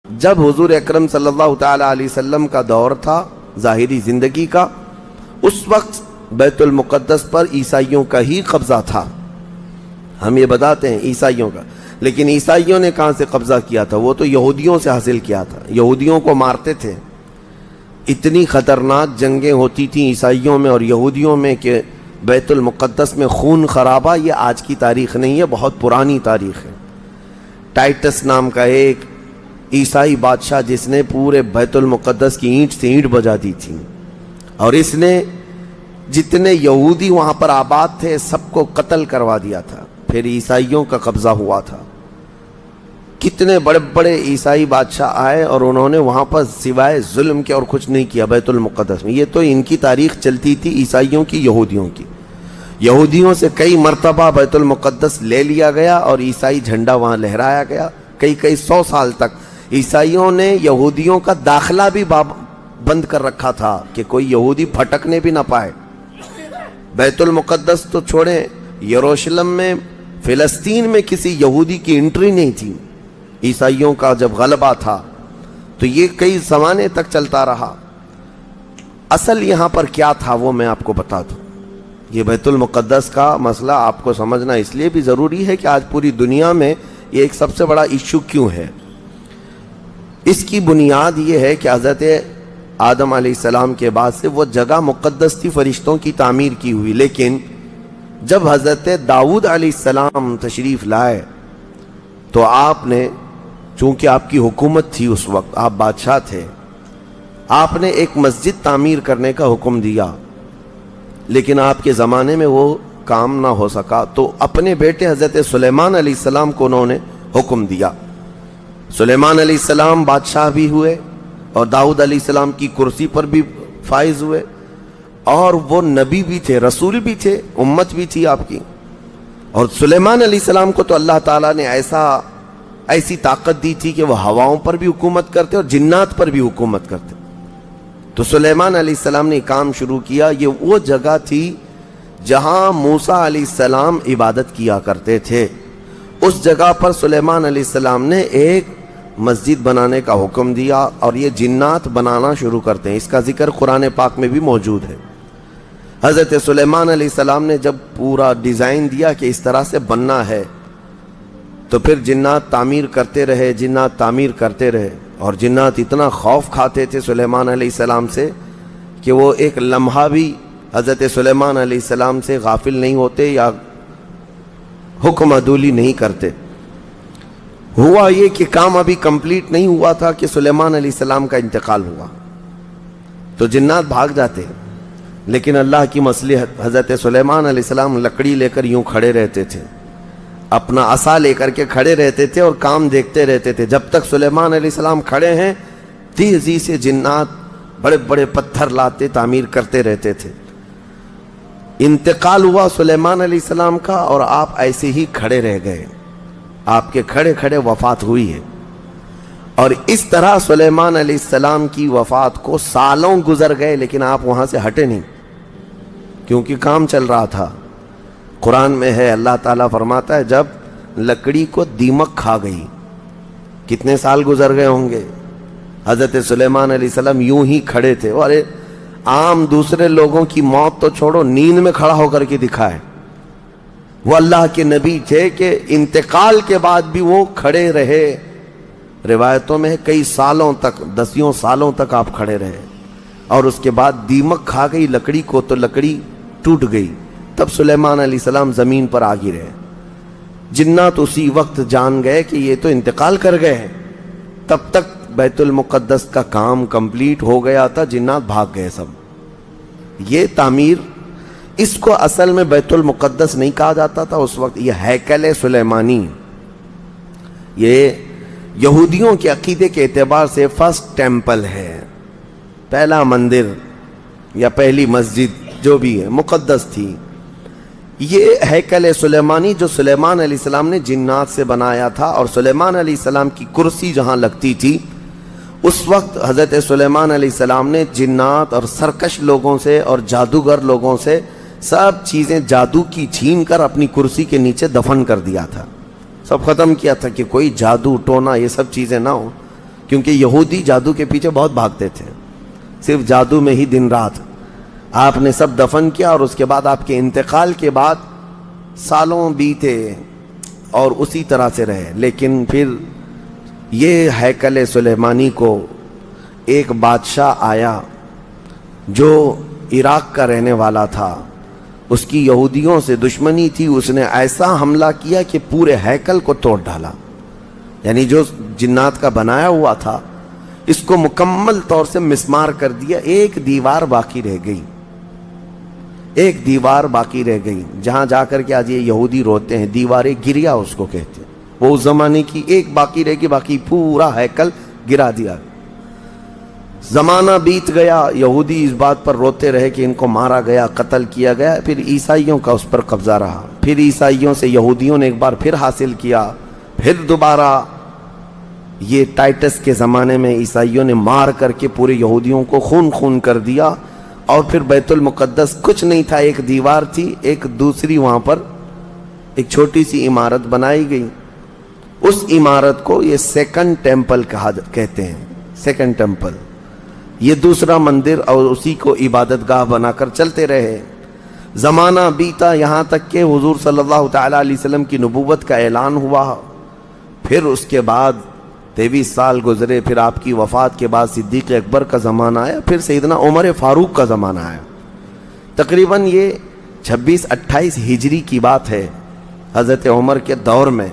جب حضور اکرم صلی اللہ تعالیٰ علیہ وسلم کا دور تھا ظاہری زندگی کا، اس وقت بیت المقدس پر عیسائیوں کا ہی قبضہ تھا. ہم یہ بتاتے ہیں عیسائیوں کا، لیکن عیسائیوں نے کہاں سے قبضہ کیا تھا؟ وہ تو یہودیوں سے حاصل کیا تھا. یہودیوں کو مارتے تھے. اتنی خطرناک جنگیں ہوتی تھیں عیسائیوں میں اور یہودیوں میں کہ بیت المقدس میں خون خرابہ یہ آج کی تاریخ نہیں ہے، بہت پرانی تاریخ ہے. ٹائٹس نام کا ایک عیسائی بادشاہ جس نے پورے بیت المقدس کی اینٹ سے اینٹ بجا دی تھی، اور اس نے جتنے یہودی وہاں پر آباد تھے سب کو قتل کروا دیا تھا. پھر عیسائیوں کا قبضہ ہوا تھا. کتنے بڑے بڑے عیسائی بادشاہ آئے اور انہوں نے وہاں پر سوائے ظلم کے اور کچھ نہیں کیا بیت المقدس میں. یہ تو ان کی تاریخ چلتی تھی عیسائیوں کی، یہودیوں کی. یہودیوں سے کئی مرتبہ بیت المقدس لے لیا گیا اور عیسائی جھنڈا وہاں لہرایا گیا. کئی 100 سال تک عیسائیوں نے یہودیوں کا داخلہ بھی بند کر رکھا تھا کہ کوئی یہودی پھٹکنے بھی نہ پائے. بیت المقدس تو چھوڑیں، یروشلم میں فلسطین میں کسی یہودی کی انٹری نہیں تھی. عیسائیوں کا جب غلبہ تھا تو یہ کئی زمانے تک چلتا رہا. اصل یہاں پر کیا تھا وہ میں آپ کو بتا دوں. یہ بیت المقدس کا مسئلہ آپ کو سمجھنا اس لیے بھی ضروری ہے کہ آج پوری دنیا میں یہ ایک سب سے بڑا ایشو کیوں ہے. اس کی بنیاد یہ ہے کہ حضرت آدم علیہ السلام کے بعد سے وہ جگہ مقدس تھی، فرشتوں کی تعمیر کی ہوئی. لیکن جب حضرت داؤد علیہ السلام تشریف لائے تو آپ نے، چونکہ آپ کی حکومت تھی اس وقت، آپ بادشاہ تھے، آپ نے ایک مسجد تعمیر کرنے کا حکم دیا. لیکن آپ کے زمانے میں وہ کام نہ ہو سکا تو اپنے بیٹے حضرت سلیمان علیہ السلام کو انہوں نے حکم دیا. سلیمان علیہ السلام بادشاہ بھی ہوئے اور داؤد علیہ السلام کی کرسی پر بھی فائز ہوئے، اور وہ نبی بھی تھے، رسول بھی تھے، امت بھی تھی آپ کی. اور سلیمان علیہ السلام کو تو اللہ تعالیٰ نے ایسی طاقت دی تھی کہ وہ ہواؤں پر بھی حکومت کرتے اور جنات پر بھی حکومت کرتے. تو سلیمان علیہ السلام نے کام شروع کیا. یہ وہ جگہ تھی جہاں موسیٰ علیہ السلام عبادت کیا کرتے تھے. اس جگہ پر سلیمان علیہ السلام نے ایک مسجد بنانے کا حکم دیا اور یہ جنات بنانا شروع کرتے ہیں. اس کا ذکر قرآن پاک میں بھی موجود ہے. حضرت سلیمان علیہ السلام نے جب پورا ڈیزائن دیا کہ اس طرح سے بننا ہے تو پھر جنات تعمیر کرتے رہے اور جنات اتنا خوف کھاتے تھے سلیمان علیہ السلام سے کہ وہ ایک لمحہ بھی حضرت سلیمان علیہ السلام سے غافل نہیں ہوتے یا حکم عدولی نہیں کرتے. ہوا یہ کہ کام ابھی کمپلیٹ نہیں ہوا تھا کہ سلیمان علیہ السلام کا انتقال ہوا تو جنات بھاگ جاتے. لیکن اللہ کی مصلحت، حضرت سلیمان علیہ السلام لکڑی لے کر یوں کھڑے رہتے تھے، اپنا عصا لے کر کے کھڑے رہتے تھے اور کام دیکھتے رہتے تھے. جب تک سلیمان علیہ السلام کھڑے ہیں تیزی سے جنات بڑے بڑے پتھر لاتے تعمیر کرتے رہتے تھے. انتقال ہوا سلیمان علیہ السلام کا اور آپ ایسے ہی کھڑے رہ گئے. آپ کے کھڑے کھڑے وفات ہوئی ہے. اور اس طرح سلیمان علیہ السلام کی وفات کو سالوں گزر گئے لیکن آپ وہاں سے ہٹے نہیں کیونکہ کام چل رہا تھا. قرآن میں ہے، اللہ تعالیٰ فرماتا ہے جب لکڑی کو دیمک کھا گئی، کتنے سال گزر گئے ہوں گے. حضرت سلیمان علیہ السلام یوں ہی کھڑے تھے. ارے عام دوسرے لوگوں کی موت تو چھوڑو، نیند میں کھڑا ہو کر کے دکھائے. وہ اللہ کے نبی تھے کہ انتقال کے بعد بھی وہ کھڑے رہے. روایتوں میں کئی سالوں تک، 10 سالوں تک آپ کھڑے رہے. اور اس کے بعد دیمک کھا گئی لکڑی کو تو لکڑی ٹوٹ گئی. تب سلیمان علیہ السلام زمین پر آ گرے. جنات اسی وقت جان گئے کہ یہ تو انتقال کر گئے ہیں. تب تک بیت المقدس کا کام کمپلیٹ ہو گیا تھا، جنات بھاگ گئے سب. یہ تعمیر، اس کو اصل میں بیت المقدس نہیں کہا جاتا تھا اس وقت، یہ ہیکل سلیمانی. یہ یہودیوں کے عقیدے کے اعتبار سے فرسٹ ٹیمپل ہے، پہلا مندر یا پہلی مسجد جو بھی ہے مقدس تھی. یہ ہیکل سلیمانی جو سلیمان علیہ السلام نے جنات سے بنایا تھا، اور سلیمان علیہ السلام کی کرسی جہاں لگتی تھی اس وقت حضرت سلیمان علیہ السلام نے جنات اور سرکش لوگوں سے اور جادوگر لوگوں سے سب چیزیں جادو کی چھین کر اپنی کرسی کے نیچے دفن کر دیا تھا. سب ختم کیا تھا کہ کوئی جادو ٹونا یہ سب چیزیں نہ ہو. کیونکہ یہودی جادو کے پیچھے بہت بھاگتے تھے، صرف جادو میں ہی دن رات۔ آپ نے سب دفن کیا اور اس کے بعد آپ کے انتقال کے بعد سالوں بیتے اور اسی طرح سے رہے۔ لیکن پھر یہ ہیکل سلیمانی کو ایک بادشاہ آیا جو عراق کا رہنے والا تھا، اس کی یہودیوں سے دشمنی تھی، اس نے ایسا حملہ کیا کہ پورے ہیکل کو توڑ ڈالا، یعنی جو جنات کا بنایا ہوا تھا اس کو مکمل طور سے مسمار کر دیا۔ ایک دیوار باقی رہ گئی، ایک دیوار باقی رہ گئی، جہاں جا کر کے آج یہ یہودی روتے ہیں، دیوار گریا اس کو کہتے ہیں۔ وہ اس زمانے کی ایک باقی رہ گئی، باقی پورا ہیکل گرا دیا۔ زمانہ بیت گیا، یہودی اس بات پر روتے رہے کہ ان کو مارا گیا، قتل کیا گیا۔ پھر عیسائیوں کا اس پر قبضہ رہا، پھر عیسائیوں سے یہودیوں نے ایک بار پھر حاصل کیا، پھر دوبارہ یہ ٹائٹس کے زمانے میں عیسائیوں نے مار کر کے پورے یہودیوں کو خون خون کر دیا، اور پھر بیت المقدس کچھ نہیں تھا، ایک دیوار تھی، ایک دوسری وہاں پر ایک چھوٹی سی عمارت بنائی گئی۔ اس عمارت کو یہ سیکنڈ ٹیمپل کہتے ہیں، سیکنڈ ٹیمپل، یہ دوسرا مندر، اور اسی کو عبادت گاہ بنا کر چلتے رہے۔ زمانہ بیتا، یہاں تک کہ حضور صلی اللہ تعالیٰ علیہ وسلم کی نبوت کا اعلان ہوا۔ پھر اس کے بعد 23 سال گزرے، پھر آپ کی وفات کے بعد صدیق اکبر کا زمانہ آیا، پھر سیدنا عمر فاروق کا زمانہ آیا۔ تقریباً یہ 26-28 ہجری کی بات ہے، حضرت عمر کے دور میں۔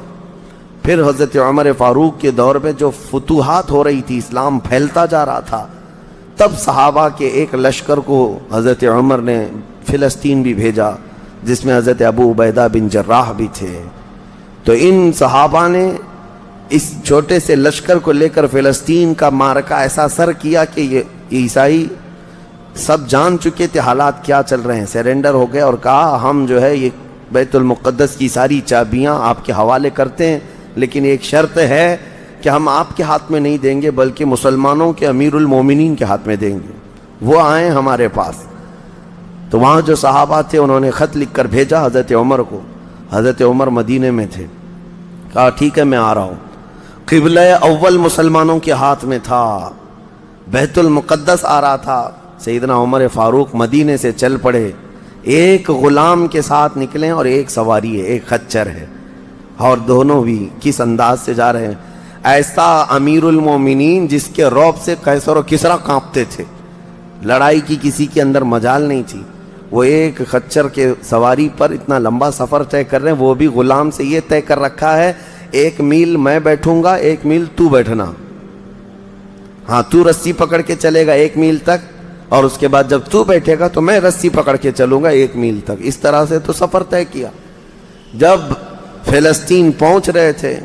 پھر حضرت عمر فاروق کے دور میں جو فتوحات ہو رہی تھی، اسلام پھیلتا جا رہا تھا، تب صحابہ کے ایک لشکر کو حضرت عمر نے فلسطین بھی بھیجا، جس میں حضرت ابو عبیدہ بن جراح بھی تھے۔ تو ان صحابہ نے اس چھوٹے سے لشکر کو لے کر فلسطین کا معرکہ ایسا سر کیا کہ یہ عیسائی سب جان چکے تھے حالات کیا چل رہے ہیں، سیرنڈر ہو گئے اور کہا ہم جو ہے یہ بیت المقدس کی ساری چابیاں آپ کے حوالے کرتے ہیں، لیکن ایک شرط ہے کہ ہم آپ کے ہاتھ میں نہیں دیں گے بلکہ مسلمانوں کے امیر المومنین کے ہاتھ میں دیں گے، وہ آئیں ہمارے پاس۔ تو وہاں جو صحابہ تھے انہوں نے خط لکھ کر بھیجا حضرت عمر کو۔ حضرت عمر مدینے میں تھے، کہا ٹھیک ہے میں آ رہا ہوں۔ قبلہ اول مسلمانوں کے ہاتھ میں تھا، بیت المقدس آ رہا تھا۔ سیدنا عمر فاروق مدینے سے چل پڑے، ایک غلام کے ساتھ نکلے اور ایک سواری ہے، ایک خچر ہے، اور دونوں بھی کس انداز سے جا رہے ہیں، ایسا امیر المومنین جس کے رعب سے قیصر و کسریٰ کانپتے تھے، لڑائی کی کسی کے اندر مجال نہیں تھی۔ وہ ایک خچر کے سواری پر اتنا لمبا سفر طے کر رہے ہیں، وہ بھی غلام سے یہ طے کر رکھا ہے 1 میل میں بیٹھوں گا، 1 میل تو بیٹھنا، ہاں تو رسی پکڑ کے چلے گا 1 میل تک، اور اس کے بعد جب تو بیٹھے گا تو میں رسی پکڑ کے چلوں گا 1 میل تک۔ اس طرح سے تو سفر طے کیا۔ جب فلسطین پہنچ رہے تھے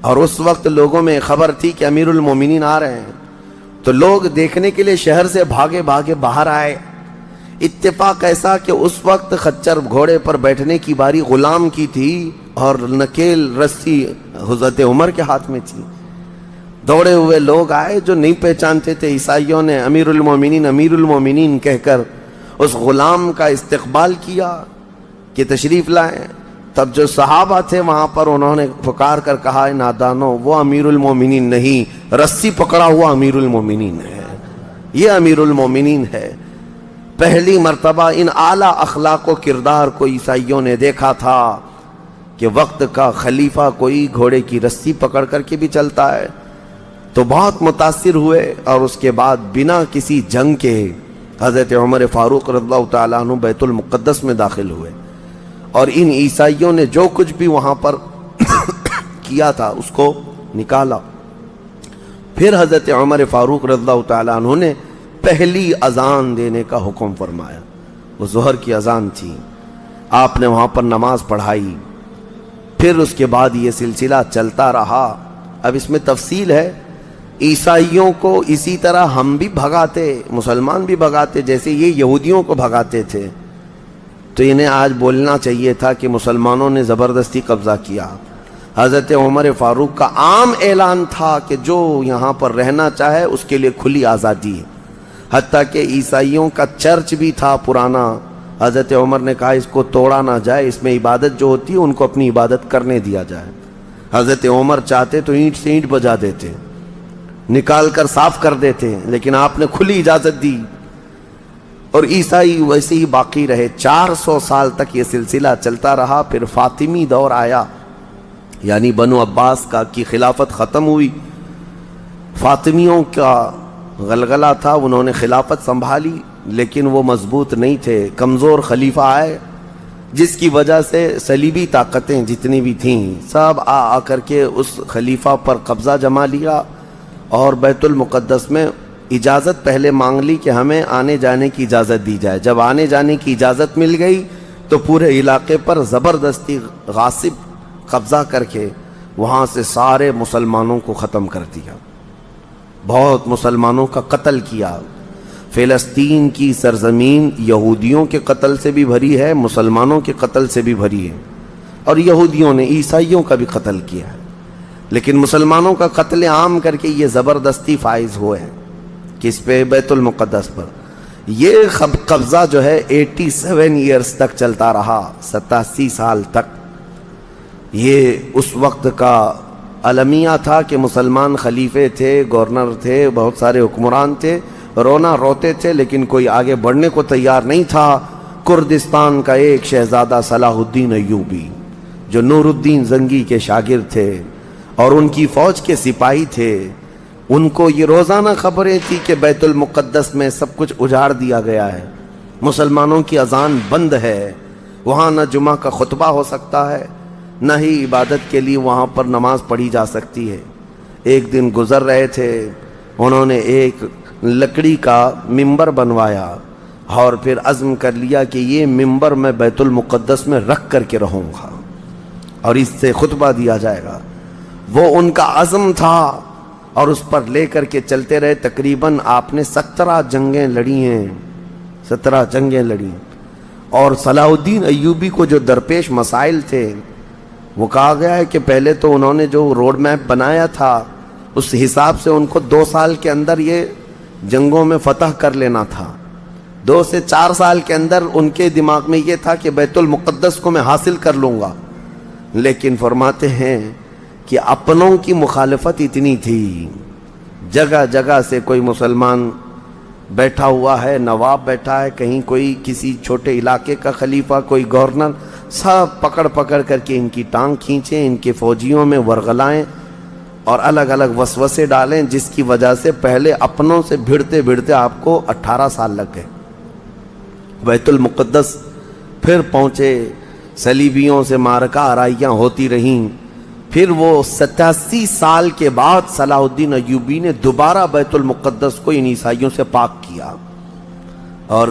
اور اس وقت لوگوں میں خبر تھی کہ امیر المومنین آ رہے ہیں، تو لوگ دیکھنے کے لیے شہر سے بھاگے بھاگے باہر آئے۔ اتفاق ایسا کہ اس وقت خچر گھوڑے پر بیٹھنے کی باری غلام کی تھی اور نکیل رسی حضرت عمر کے ہاتھ میں تھی۔ دوڑے ہوئے لوگ آئے جو نہیں پہچانتے تھے، عیسائیوں نے امیر المومنین کہہ کر اس غلام کا استقبال کیا کہ تشریف لائیں۔ تب جو صحابہ تھے وہاں پر انہوں نے پکار کر کہا نادانو، وہ امیر المومنین نہیں، رسی پکڑا ہوا امیر المومنین ہے، یہ امیر المومنین ہے۔ پہلی مرتبہ ان اعلیٰ اخلاق و کردار کو عیسائیوں نے دیکھا تھا کہ وقت کا خلیفہ کوئی گھوڑے کی رسی پکڑ کر کے بھی چلتا ہے، تو بہت متاثر ہوئے، اور اس کے بعد بنا کسی جنگ کے حضرت عمر فاروق رضی اللہ تعالیٰ عنہ بیت المقدس میں داخل ہوئے، اور ان عیسائیوں نے جو کچھ بھی وہاں پر کیا تھا اس کو نکالا۔ پھر حضرت عمر فاروق رضی اللہ تعالیٰ عنہ نے پہلی اذان دینے کا حکم فرمایا، وہ ظہر کی اذان تھی، آپ نے وہاں پر نماز پڑھائی۔ پھر اس کے بعد یہ سلسلہ چلتا رہا۔ اب اس میں تفصیل ہے، عیسائیوں کو اسی طرح ہم بھی بھگاتے، مسلمان بھی بھگاتے، جیسے یہ یہودیوں کو بھگاتے تھے، تو انہیں آج بولنا چاہیے تھا کہ مسلمانوں نے زبردستی قبضہ کیا۔ حضرت عمر فاروق کا عام اعلان تھا کہ جو یہاں پر رہنا چاہے اس کے لیے کھلی آزادی ہے، حتیٰ کہ عیسائیوں کا چرچ بھی تھا پرانا، حضرت عمر نے کہا اس کو توڑا نہ جائے، اس میں عبادت جو ہوتی ہے ان کو اپنی عبادت کرنے دیا جائے۔ حضرت عمر چاہتے تو اینٹ سے اینٹ بجا دیتے، نکال کر صاف کر دیتے ہیں، لیکن آپ نے کھلی اجازت دی، اور عیسائی ویسے ہی باقی رہے۔ 400 سال تک یہ سلسلہ چلتا رہا۔ پھر فاطمی دور آیا، یعنی بنو عباس کی خلافت ختم ہوئی۔ فاطمیوں کا غلغلہ تھا، انہوں نے خلافت سنبھالی، لیکن وہ مضبوط نہیں تھے، کمزور خلیفہ آئے، جس کی وجہ سے صلیبی طاقتیں جتنی بھی تھیں سب آ کر کے اس خلیفہ پر قبضہ جما لیا، اور بیت المقدس میں اجازت پہلے مانگ لی کہ ہمیں آنے جانے کی اجازت دی جائے۔ جب آنے جانے کی اجازت مل گئی تو پورے علاقے پر زبردستی غاصب قبضہ کر کے وہاں سے سارے مسلمانوں کو ختم کر دیا، بہت مسلمانوں کا قتل کیا۔ فلسطین کی سرزمین یہودیوں کے قتل سے بھی بھری ہے، مسلمانوں کے قتل سے بھی بھری ہے، اور یہودیوں نے عیسائیوں کا بھی قتل کیا ہے، لیکن مسلمانوں کا قتل عام کر کے یہ زبردستی فائز ہوئے ہیں کس پہ؟ بیت المقدس پر۔ یہ قبضہ جو ہے 87 ایئرز تک چلتا رہا، 87 سال تک۔ یہ اس وقت کا المیہ تھا کہ مسلمان خلیفے تھے، گورنر تھے، بہت سارے حکمران تھے، رونا روتے تھے، لیکن کوئی آگے بڑھنے کو تیار نہیں تھا۔ کردستان کا ایک شہزادہ صلاح الدین ایوبی، جو نور الدین زنگی کے شاگرد تھے اور ان کی فوج کے سپاہی تھے، ان کو یہ روزانہ خبریں تھی کہ بیت المقدس میں سب کچھ اجاڑ دیا گیا ہے، مسلمانوں کی اذان بند ہے، وہاں نہ جمعہ کا خطبہ ہو سکتا ہے، نہ ہی عبادت کے لیے وہاں پر نماز پڑھی جا سکتی ہے۔ ایک دن گزر رہے تھے، انہوں نے ایک لکڑی کا ممبر بنوایا اور پھر عزم کر لیا کہ یہ ممبر میں بیت المقدس میں رکھ کر کے رہوں گا اور اس سے خطبہ دیا جائے گا۔ وہ ان کا عزم تھا اور اس پر لے کر کے چلتے رہے۔ تقریباً آپ نے 17 جنگیں لڑی ہیں، 17 جنگیں لڑی، اور صلاح الدین ایوبی کو جو درپیش مسائل تھے وہ کہا گیا ہے کہ پہلے تو انہوں نے جو روڈ میپ بنایا تھا اس حساب سے ان کو 2 سال کے اندر یہ جنگوں میں فتح کر لینا تھا۔ 2 سے 4 سال کے اندر ان کے دماغ میں یہ تھا کہ بیت المقدس کو میں حاصل کر لوں گا، لیکن فرماتے ہیں کہ اپنوں کی مخالفت اتنی تھی، جگہ جگہ سے کوئی مسلمان بیٹھا ہوا ہے، نواب بیٹھا ہے، کہیں کوئی کسی چھوٹے علاقے کا خلیفہ، کوئی گورنر، سب پکڑ پکڑ کر کے ان کی ٹانگ کھینچیں، ان کے فوجیوں میں ورغلائیں اور الگ الگ وسوسے ڈالیں، جس کی وجہ سے پہلے اپنوں سے بھڑتے بھڑتے آپ کو 18 سال لگ گئے۔ بیت المقدس پھر پہنچے، صلیبیوں سے معرکہ آرائیاں ہوتی رہیں، پھر وہ 87 سال کے بعد صلاح الدین ایوبی نے دوبارہ بیت المقدس کو ان عیسائیوں سے پاک کیا، اور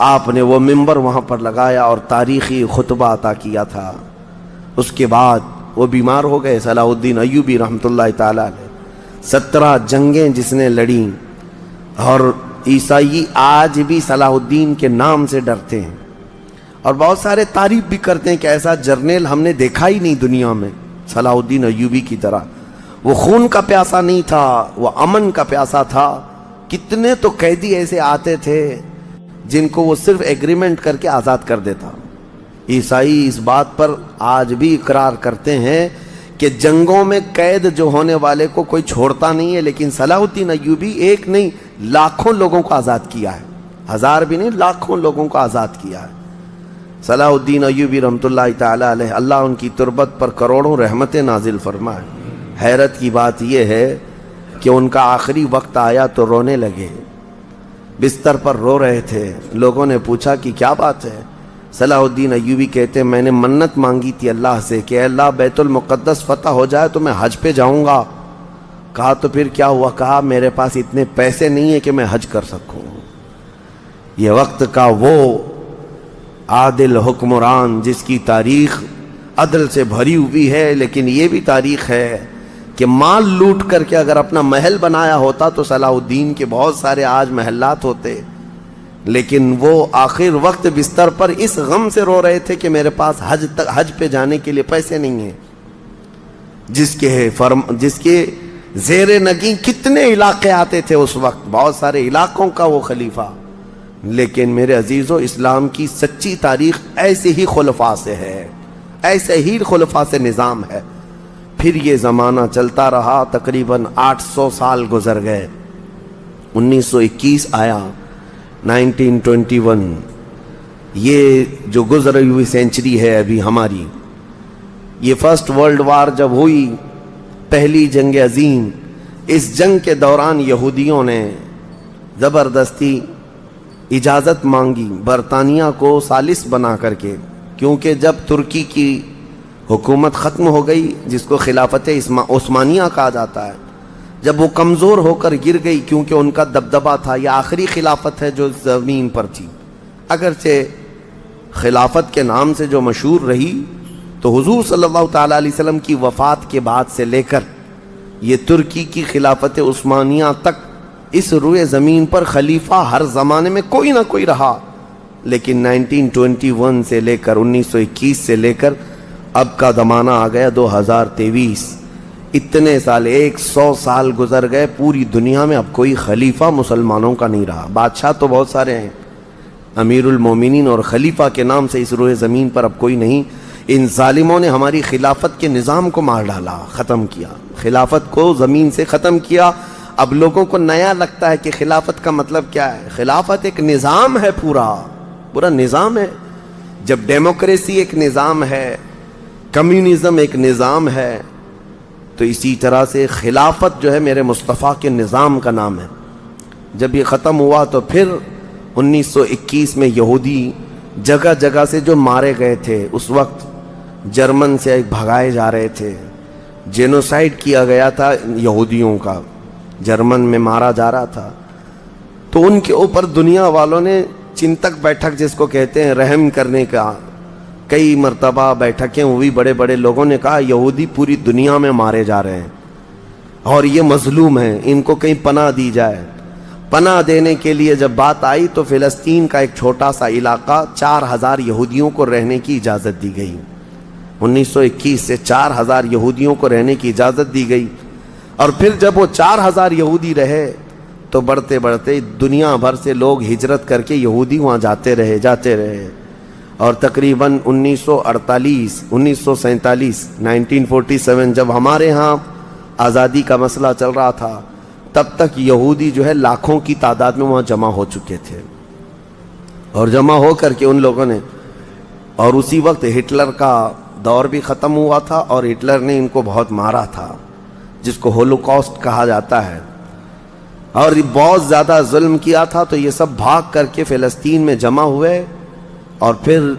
آپ نے وہ ممبر وہاں پر لگایا اور تاریخی خطبہ عطا کیا تھا۔ اس کے بعد وہ بیمار ہو گئے صلاح الدین ایوبی رحمۃ اللہ تعالی علیہ۔ 17 جنگیں جس نے لڑیں، اور عیسائی آج بھی صلاح الدین کے نام سے ڈرتے ہیں، اور بہت سارے تعریف بھی کرتے ہیں کہ ایسا جرنیل ہم نے دیکھا ہی نہیں دنیا میں صلاح الدین ایوبی کی طرح۔ وہ خون کا پیاسا نہیں تھا، وہ امن کا پیاسا تھا۔ کتنے تو قیدی ایسے آتے تھے جن کو وہ صرف ایگریمنٹ کر کے آزاد کر دیتا۔ عیسائی اس بات پر آج بھی اقرار کرتے ہیں کہ جنگوں میں قید جو ہونے والے کو کوئی چھوڑتا نہیں ہے، لیکن صلاح الدین ایوبی ایک نہیں لاکھوں لوگوں کو آزاد کیا ہے، 1000 بھی نہیں، لاکھوں لوگوں کو آزاد کیا ہے۔ صلاح الدین ایوبی رحمۃ اللہ تعالی علیہ، اللہ ان کی تربت پر کروڑوں رحمتیں نازل فرمائے۔ حیرت کی بات یہ ہے کہ ان کا آخری وقت آیا تو رونے لگے، بستر پر رو رہے تھے۔ لوگوں نے پوچھا کہ کیا بات ہے؟ صلاح الدین ایوبی کہتے ہیں میں نے منت مانگی تھی اللہ سے کہ اے اللہ بیت المقدس فتح ہو جائے تو میں حج پہ جاؤں گا۔ کہا تو پھر کیا ہوا؟ کہا میرے پاس اتنے پیسے نہیں ہیں کہ میں حج کر سکوں۔ یہ وقت کا وہ عادل حکمران جس کی تاریخ عدل سے بھری ہوئی ہے، لیکن یہ بھی تاریخ ہے کہ مال لوٹ کر کے اگر اپنا محل بنایا ہوتا تو صلاح الدین کے بہت سارے آج محلات ہوتے، لیکن وہ آخر وقت بستر پر اس غم سے رو رہے تھے کہ میرے پاس حج پہ جانے کے لیے پیسے نہیں ہیں۔ جس کے زیر نگیں کتنے علاقے آتے تھے اس وقت، بہت سارے علاقوں کا وہ خلیفہ۔ لیکن میرے عزیزو، اسلام کی سچی تاریخ ایسے ہی خلفاء سے ہے، ایسے ہی خلفاء سے نظام ہے۔ پھر یہ زمانہ چلتا رہا، تقریباً 800 سال گزر گئے، 1921 آیا، 1921، یہ جو گزری ہوئی سینچری ہے ابھی ہماری، یہ فرسٹ ورلڈ وار جب ہوئی، پہلی جنگ عظیم، اس جنگ کے دوران یہودیوں نے زبردستی اجازت مانگی برطانیہ کو ثالث بنا کر کے، کیونکہ جب ترکی کی حکومت ختم ہو گئی، جس کو خلافت عثمانیہ کہا جاتا ہے، جب وہ کمزور ہو کر گر گئی، کیونکہ ان کا دبدبہ تھا، یہ آخری خلافت ہے جو زمین پر تھی، اگرچہ خلافت کے نام سے جو مشہور رہی، تو حضور صلی اللہ تعالیٰ علیہ وسلم کی وفات کے بعد سے لے کر یہ ترکی کی خلافت عثمانیہ تک اس روئے زمین پر خلیفہ ہر زمانے میں کوئی نہ کوئی رہا، لیکن 1921 سے لے کر 1921 سے لے کر اب کا زمانہ آ گیا 2023، اتنے سال، 100 سال گزر گئے، پوری دنیا میں اب کوئی خلیفہ مسلمانوں کا نہیں رہا۔ بادشاہ تو بہت سارے ہیں، امیر المومنین اور خلیفہ کے نام سے اس روئے زمین پر اب کوئی نہیں۔ ان ظالموں نے ہماری خلافت کے نظام کو مار ڈالا، ختم کیا، خلافت کو زمین سے ختم کیا۔ اب لوگوں کو نیا لگتا ہے کہ خلافت کا مطلب کیا ہے۔ خلافت ایک نظام ہے، پورا نظام ہے۔ جب ڈیموکریسی ایک نظام ہے، کمیونزم ایک نظام ہے، تو اسی طرح سے خلافت جو ہے میرے مصطفیٰ کے نظام کا نام ہے۔ جب یہ ختم ہوا تو پھر 1921 میں یہودی جگہ جگہ سے جو مارے گئے تھے، اس وقت جرمن سے بھگائے جا رہے تھے، جینوسائیڈ کیا گیا تھا یہودیوں کا، جرمن میں مارا جا رہا تھا، تو ان کے اوپر دنیا والوں نے چنتک بیٹھک جس کو کہتے ہیں رحم کرنے کا، کئی مرتبہ بیٹھکیں ہوئی، بڑے بڑے لوگوں نے کہا یہودی پوری دنیا میں مارے جا رہے ہیں اور یہ مظلوم ہیں، ان کو کہیں پناہ دی جائے۔ پناہ دینے کے لیے جب بات آئی تو فلسطین کا ایک چھوٹا سا علاقہ 4000 یہودیوں کو رہنے کی اجازت دی گئی۔ 1921 سے 4000 یہودیوں کو رہنے کی اجازت دی گئی، اور پھر جب وہ 4000 یہودی رہے تو بڑھتے بڑھتے دنیا بھر سے لوگ ہجرت کر کے یہودی وہاں جاتے رہے، اور تقریباً 1948 1947 1947 جب ہمارے ہاں آزادی کا مسئلہ چل رہا تھا، تب تک یہودی جو ہے لاکھوں کی تعداد میں وہاں جمع ہو چکے تھے، اور جمع ہو کر کے ان لوگوں نے، اور اسی وقت ہٹلر کا دور بھی ختم ہوا تھا، اور ہٹلر نے ان کو بہت مارا تھا، جس کو ہولوکاسٹ کہا جاتا ہے، اور بہت زیادہ ظلم کیا تھا۔ تو یہ سب بھاگ کر کے فلسطین میں جمع ہوئے، اور پھر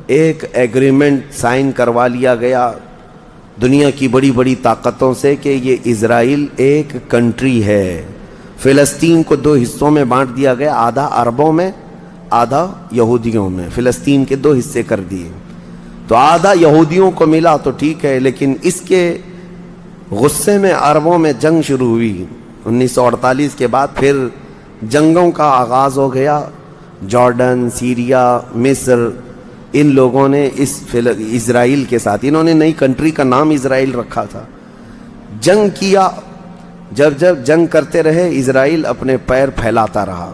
ایک ایگریمنٹ سائن کروا لیا گیا دنیا کی بڑی بڑی طاقتوں سے کہ یہ اسرائیل ایک کنٹری ہے۔ فلسطین کو 2 حصوں میں بانٹ دیا گیا، آدھا عربوں میں، آدھا یہودیوں میں، فلسطین کے 2 حصے کر دیے، تو آدھا یہودیوں کو ملا تو ٹھیک ہے، لیکن اس کے غصے میں عربوں میں جنگ شروع ہوئی۔ 1948 کے بعد پھر جنگوں کا آغاز ہو گیا، جارڈن، سیریا، مصر، ان لوگوں نے اس اسرائیل کے ساتھ، انہوں نے نئی کنٹری کا نام اسرائیل رکھا تھا، جنگ کیا۔ جب جنگ کرتے رہے، اسرائیل اپنے پیر پھیلاتا رہا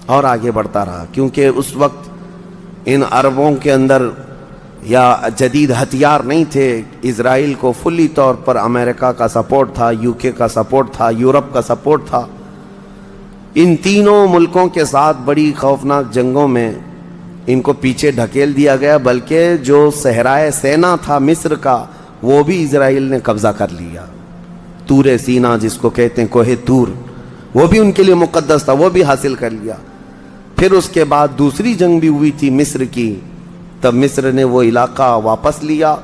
اور آگے بڑھتا رہا، کیونکہ اس وقت ان عربوں کے اندر یا جدید ہتھیار نہیں تھے۔ اسرائیل کو فلی طور پر امریکہ کا سپورٹ تھا، UK کا سپورٹ تھا، یورپ کا سپورٹ تھا۔ ان تینوں ملکوں کے ساتھ بڑی خوفناک جنگوں میں ان کو پیچھے ڈھکیل دیا گیا، بلکہ جو صحرائے سینا تھا مصر کا، وہ بھی اسرائیل نے قبضہ کر لیا۔ طور سینا جس کو کہتے ہیں، کوہ طور، وہ بھی ان کے لیے مقدس تھا، وہ بھی حاصل کر لیا۔ پھر اس کے بعد دوسری جنگ بھی ہوئی تھی مصر کی، تب مصر نے وہ علاقہ واپس لیا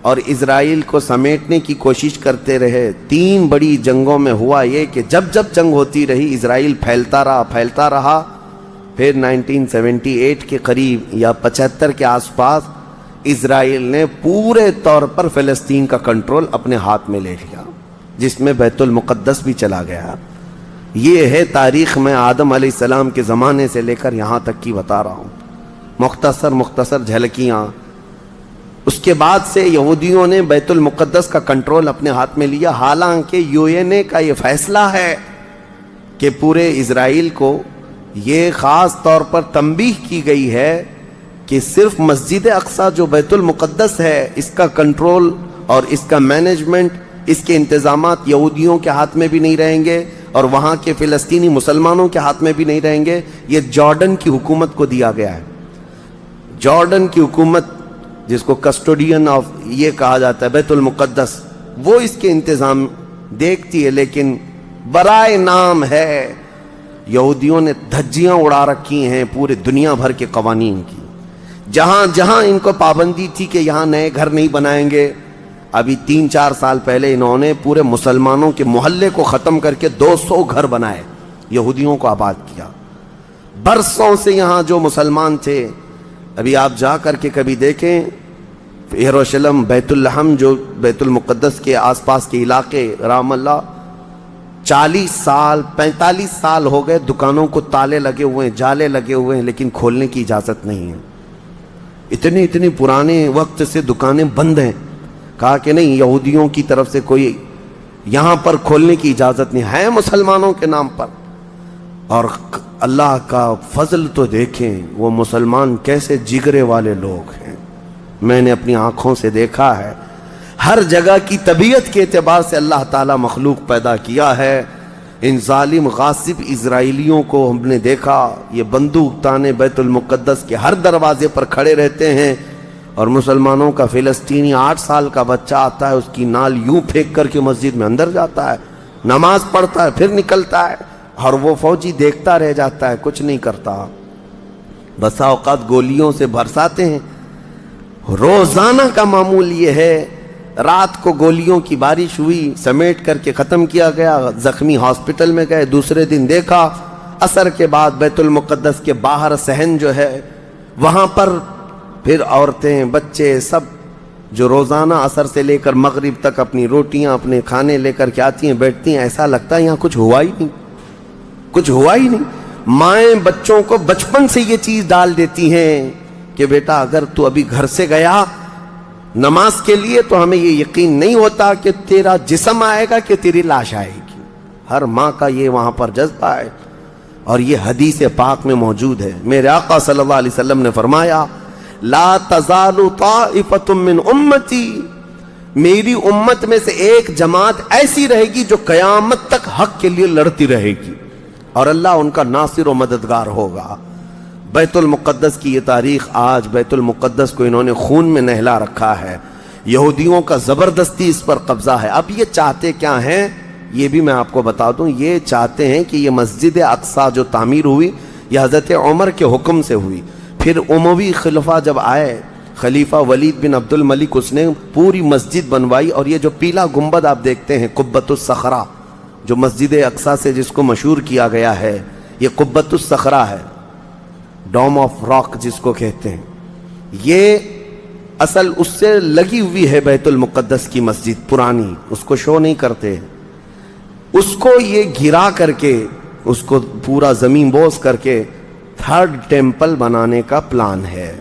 اور اسرائیل کو سمیٹنے کی کوشش کرتے رہے۔ 3 بڑی جنگوں میں ہوا یہ کہ جب جنگ ہوتی رہی، اسرائیل پھیلتا رہا۔ پھر 1978 کے قریب یا 75 کے آس پاس اسرائیل نے پورے طور پر فلسطین کا کنٹرول اپنے ہاتھ میں لے لیا، جس میں بیت المقدس بھی چلا گیا۔ یہ ہے تاریخ میں آدم علیہ السلام کے زمانے سے لے کر یہاں تک کی بتا رہا ہوں، مختصر جھلکیاں۔ اس کے بعد سے یہودیوں نے بیت المقدس کا کنٹرول اپنے ہاتھ میں لیا، حالانکہ UN کا یہ فیصلہ ہے کہ پورے اسرائیل کو یہ خاص طور پر تنبیہ کی گئی ہے کہ صرف مسجد اقصی جو بیت المقدس ہے، اس کا کنٹرول اور اس کا مینجمنٹ اس کے انتظامات یہودیوں کے ہاتھ میں بھی نہیں رہیں گے اور وہاں کے فلسطینی مسلمانوں کے ہاتھ میں بھی نہیں رہیں گے، یہ جارڈن کی حکومت کو دیا گیا ہے۔ جارڈن کی حکومت جس کو کسٹوڈین آف یہ کہا جاتا ہے بیت المقدس، وہ اس کے انتظام دیکھتی ہے، لیکن برائے نام ہے یہودیوں نے دھجیاں اڑا رکھی ہیں پورے دنیا بھر کے قوانین کی۔ جہاں جہاں ان کو پابندی تھی کہ یہاں نئے گھر نہیں بنائیں گے، ابھی 3-4 سال پہلے انہوں نے پورے مسلمانوں کے محلے کو ختم کر کے 200 گھر بنائے، یہودیوں کو آباد کیا۔ برسوں سے یہاں جو مسلمان تھے، ابھی آپ جا کر کے کبھی دیکھیں یروشلم، بیت الحم، جو بیت المقدس کے آس پاس کے علاقے، رام اللہ، 40 سال 45 سال ہو گئے دکانوں کو تالے لگے ہوئے ہیں، جالے لگے ہوئے ہیں، لیکن کھولنے کی اجازت نہیں ہے۔ اتنے پرانے وقت سے دکانیں بند ہیں، کہا کہ نہیں، یہودیوں کی طرف سے کوئی یہاں پر کھولنے کی اجازت نہیں ہے، مسلمانوں کے نام پر۔ اور اللہ کا فضل تو دیکھیں، وہ مسلمان کیسے جگرے والے لوگ ہیں، میں نے اپنی آنکھوں سے دیکھا ہے۔ ہر جگہ کی طبیعت کے اعتبار سے اللہ تعالیٰ مخلوق پیدا کیا ہے۔ ان ظالم غاصب اسرائیلیوں کو ہم نے دیکھا، یہ بندوق تانے بیت المقدس کے ہر دروازے پر کھڑے رہتے ہیں، اور مسلمانوں کا فلسطینی 8 سال کا بچہ آتا ہے، اس کی نال یوں پھینک کر کے مسجد میں اندر جاتا ہے، نماز پڑھتا ہے، پھر نکلتا ہے، اور وہ فوجی دیکھتا رہ جاتا ہے، کچھ نہیں کرتا۔ بسا اوقات گولیوں سے برساتے ہیں۔ روزانہ کا معمول یہ ہے، رات کو گولیوں کی بارش ہوئی، سمیٹ کر کے ختم کیا گیا، زخمی ہاسپٹل میں گئے، دوسرے دن دیکھا عصر کے بعد بیت المقدس کے باہر صحن جو ہے وہاں پر پھر عورتیں، بچے، سب جو روزانہ عصر سے لے کر مغرب تک اپنی روٹیاں، اپنے کھانے لے کر کے آتی ہیں، بیٹھتی ہیں، ایسا لگتا ہے یہاں کچھ ہوا ہی نہیں، کچھ ہوا ہی نہیں۔ مائیں بچوں کو بچپن سے یہ چیز ڈال دیتی ہیں کہ بیٹا اگر تو ابھی گھر سے گیا نماز کے لیے تو ہمیں یہ یقین نہیں ہوتا کہ تیرا جسم آئے گا کہ تیری لاش آئے گی۔ ہر ماں کا یہ وہاں پر جذبہ ہے، اور یہ حدیث پاک میں موجود ہے۔ میرے آقا صلی اللہ علیہ وسلم نے فرمایا، لا تزال طائفۃ من امتی، میری امت میں سے ایک جماعت ایسی رہے گی جو قیامت تک حق کے لیے لڑتی رہے گی، اور اللہ ان کا ناصر و مددگار ہوگا۔ بیت المقدس کی یہ تاریخ آج، بیت المقدس کو انہوں نے خون میں نہلا رکھا ہے، یہودیوں کا زبردستی اس پر قبضہ ہے۔ اب یہ چاہتے کیا ہیں، یہ بھی میں آپ کو بتا دوں، یہ چاہتے ہیں کہ یہ مسجد اقصی جو تعمیر ہوئی یہ حضرت عمر کے حکم سے ہوئی، پھر اموی خلفاء جب آئے، خلیفہ ولید بن عبد الملک، اس نے پوری مسجد بنوائی، اور یہ جو پیلا گنبد آپ دیکھتے ہیں قبۃ الصخرہ، جو مسجد اقصی سے جس کو مشہور کیا گیا ہے، یہ قبۃ الصخرہ ہے، ڈوم آف راک جس کو کہتے ہیں، یہ اصل اس سے لگی ہوئی ہے بیت المقدس کی مسجد پرانی، اس کو شو نہیں کرتے، اس کو یہ گھرا کر کے، اس کو پورا زمین بوس کر کے 3rd ٹیمپل بنانے کا پلان ہے۔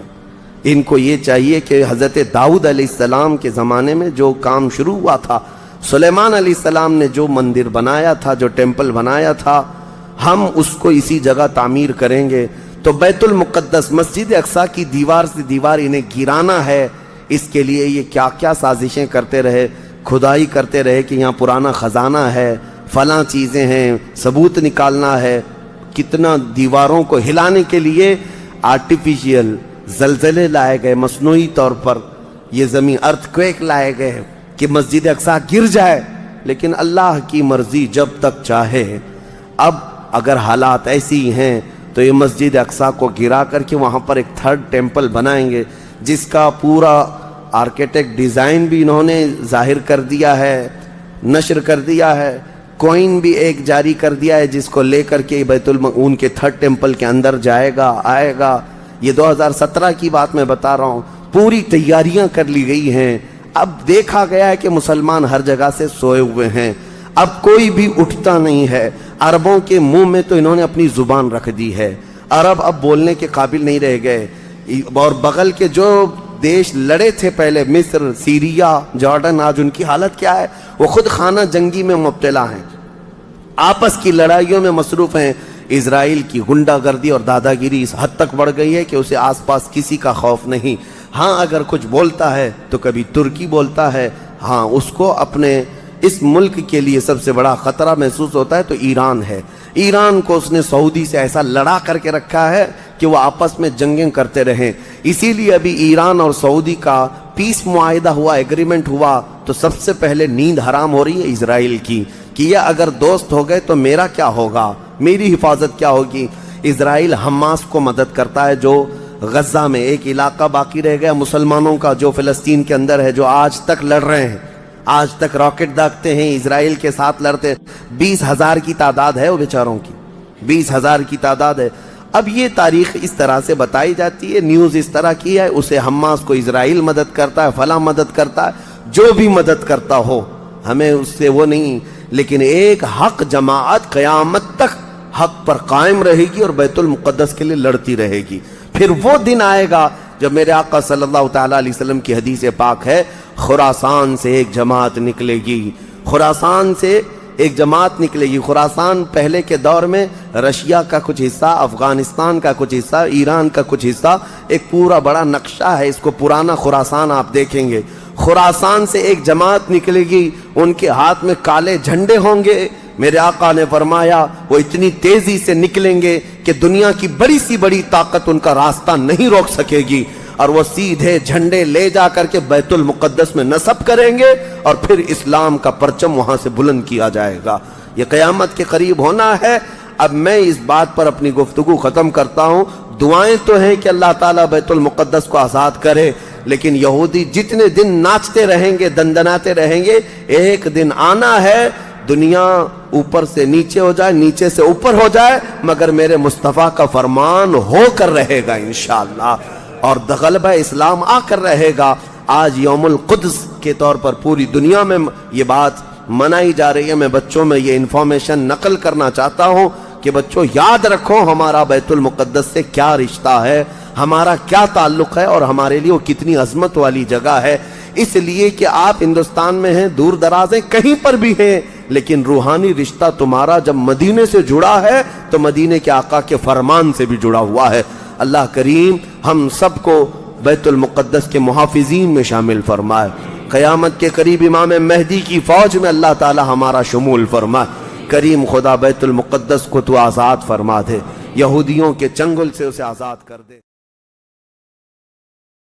ان کو یہ چاہیے کہ حضرت داؤد علیہ السلام کے زمانے میں جو کام شروع ہوا تھا، سلیمان علیہ السلام نے جو مندر بنایا تھا، جو ٹیمپل بنایا تھا، ہم اس کو اسی جگہ تعمیر کریں گے۔ تو بیت المقدس، مسجد اقصی کی دیوار سے دیوار انہیں گرانا ہے، اس کے لیے یہ کیا کیا سازشیں کرتے رہے، کھدائی کرتے رہے کہ یہاں پرانا خزانہ ہے، فلاں چیزیں ہیں، ثبوت نکالنا ہے۔ کتنا دیواروں کو ہلانے کے لیے آرٹیفیشیل زلزلے لائے گئے، مصنوعی طور پر یہ زمین ارتھ کویک لائے گئے کہ مسجد اقصی گر جائے، لیکن اللہ کی مرضی جب تک چاہے۔ اب اگر حالات ایسی ہیں تو یہ مسجد اقصی کو گرا کر کے وہاں پر ایک 3rd ٹیمپل بنائیں گے، جس کا پورا آرکیٹیکٹ ڈیزائن بھی انہوں نے ظاہر کر دیا ہے، نشر کر دیا ہے، کوئن بھی ایک جاری کر دیا ہے، جس کو لے کر کے ان کے 3rd ٹیمپل کے اندر جائے گا، آئے گا۔ یہ 2017 کی بات میں بتا رہا ہوں، پوری تیاریاں کر لی گئی ہیں۔ اب دیکھا گیا ہے کہ مسلمان ہر جگہ سے سوئے ہوئے ہیں، اب کوئی بھی اٹھتا نہیں ہے۔ عربوں کے منہ میں تو انہوں نے اپنی زبان رکھ دی ہے، عرب اب بولنے کے قابل نہیں رہ گئے، اور بغل کے جو دیش لڑے تھے پہلے، مصر، سیریا، جارڈن، آج ان کی حالت کیا ہے؟ وہ خود خانہ جنگی میں مبتلا ہیں، آپس کی لڑائیوں میں مصروف ہیں۔ اسرائیل کی غنڈہ گردی اور دادا گیری اس حد تک بڑھ گئی ہے کہ اسے آس پاس کسی کا خوف نہیں۔ ہاں اگر کچھ بولتا ہے تو کبھی ترکی بولتا ہے، ہاں اس کو اپنے اس ملک کے لیے سب سے بڑا خطرہ محسوس ہوتا ہے تو ایران ہے۔ ایران کو اس نے سعودی سے ایسا لڑا کر کے رکھا ہے کہ وہ آپس میں جنگیں کرتے رہیں۔ اسی لیے ابھی ایران اور سعودی کا پیس معاہدہ ہوا، ایگریمنٹ ہوا، تو سب سے پہلے نیند حرام ہو رہی ہے اسرائیل کی کہ یہ اگر دوست ہو گئے تو میرا کیا ہوگا، میری حفاظت کیا ہوگی۔ اسرائیل حماس کو مدد کرتا ہے، جو غزہ میں ایک علاقہ باقی رہ گیا مسلمانوں کا جو فلسطین کے اندر ہے، جو آج تک لڑ رہے ہیں، آج تک راکٹ داغتے ہیں، اسرائیل کے ساتھ لڑتے۔ 20,000 کی تعداد ہے وہ بیچاروں کی، 20,000 کی تعداد ہے۔ اب یہ تاریخ اس طرح سے بتائی جاتی ہے، نیوز اس طرح کی ہے، اسے حماس کو اسرائیل مدد کرتا ہے، فلاں مدد کرتا ہے، جو بھی مدد کرتا ہو ہمیں اس سے وہ نہیں، لیکن ایک حق جماعت قیامت تک حق پر قائم رہے گی اور بیت المقدس کے لیے لڑتی رہے گی۔ پھر وہ دن آئے گا جب میرے آقا صلی اللہ تعالیٰ علیہ وسلم کی حدیث پاک ہے، خراسان سے ایک جماعت نکلے گی، خراسان سے ایک جماعت نکلے گی۔ خراسان پہلے کے دور میں رشیا کا کچھ حصہ، افغانستان کا کچھ حصہ، ایران کا کچھ حصہ، ایک پورا بڑا نقشہ ہے، اس کو پرانا خراسان آپ دیکھیں گے۔ خراسان سے ایک جماعت نکلے گی، ان کے ہاتھ میں کالے جھنڈے ہوں گے۔ میرے آقا نے فرمایا وہ اتنی تیزی سے نکلیں گے کہ دنیا کی بڑی سی بڑی طاقت ان کا راستہ نہیں روک سکے گی، اور وہ سیدھے جھنڈے لے جا کر کے بیت المقدس میں نصب کریں گے، اور پھر اسلام کا پرچم وہاں سے بلند کیا جائے گا۔ یہ قیامت کے قریب ہونا ہے۔ اب میں اس بات پر اپنی گفتگو ختم کرتا ہوں۔ دعائیں تو ہیں کہ اللہ تعالیٰ بیت المقدس کو آزاد کرے، لیکن یہودی جتنے دن ناچتے رہیں گے، دندناتے رہیں گے، ایک دن آنا ہے دنیا اوپر سے نیچے ہو جائے، نیچے سے اوپر ہو جائے، مگر میرے مصطفیٰ کا فرمان ہو کر رہے گا انشاءاللہ، اور غلبہ اسلام آ کر رہے گا۔ آج یوم القدس کے طور پر پوری دنیا میں یہ بات منائی جا رہی ہے۔ میں بچوں میں یہ انفارمیشن نقل کرنا چاہتا ہوں کہ بچوں یاد رکھو ہمارا بیت المقدس سے کیا رشتہ ہے، ہمارا کیا تعلق ہے، اور ہمارے لیے وہ کتنی عظمت والی جگہ ہے۔ اس لیے کہ آپ ہندوستان میں ہیں، دور دراز ہیں، کہیں پر بھی ہیں، لیکن روحانی رشتہ تمہارا جب مدینے سے جڑا ہے تو مدینے کے آقا کے فرمان سے بھی جڑا ہوا ہے۔ اللہ کریم ہم سب کو بیت المقدس کے محافظین میں شامل فرمائے۔ قیامت کے قریب امام مہدی کی فوج میں اللہ تعالی ہمارا شمول فرمائے۔ کریم خدا بیت المقدس کو تو آزاد فرما دے، یہودیوں کے چنگل سے اسے آزاد کر دے۔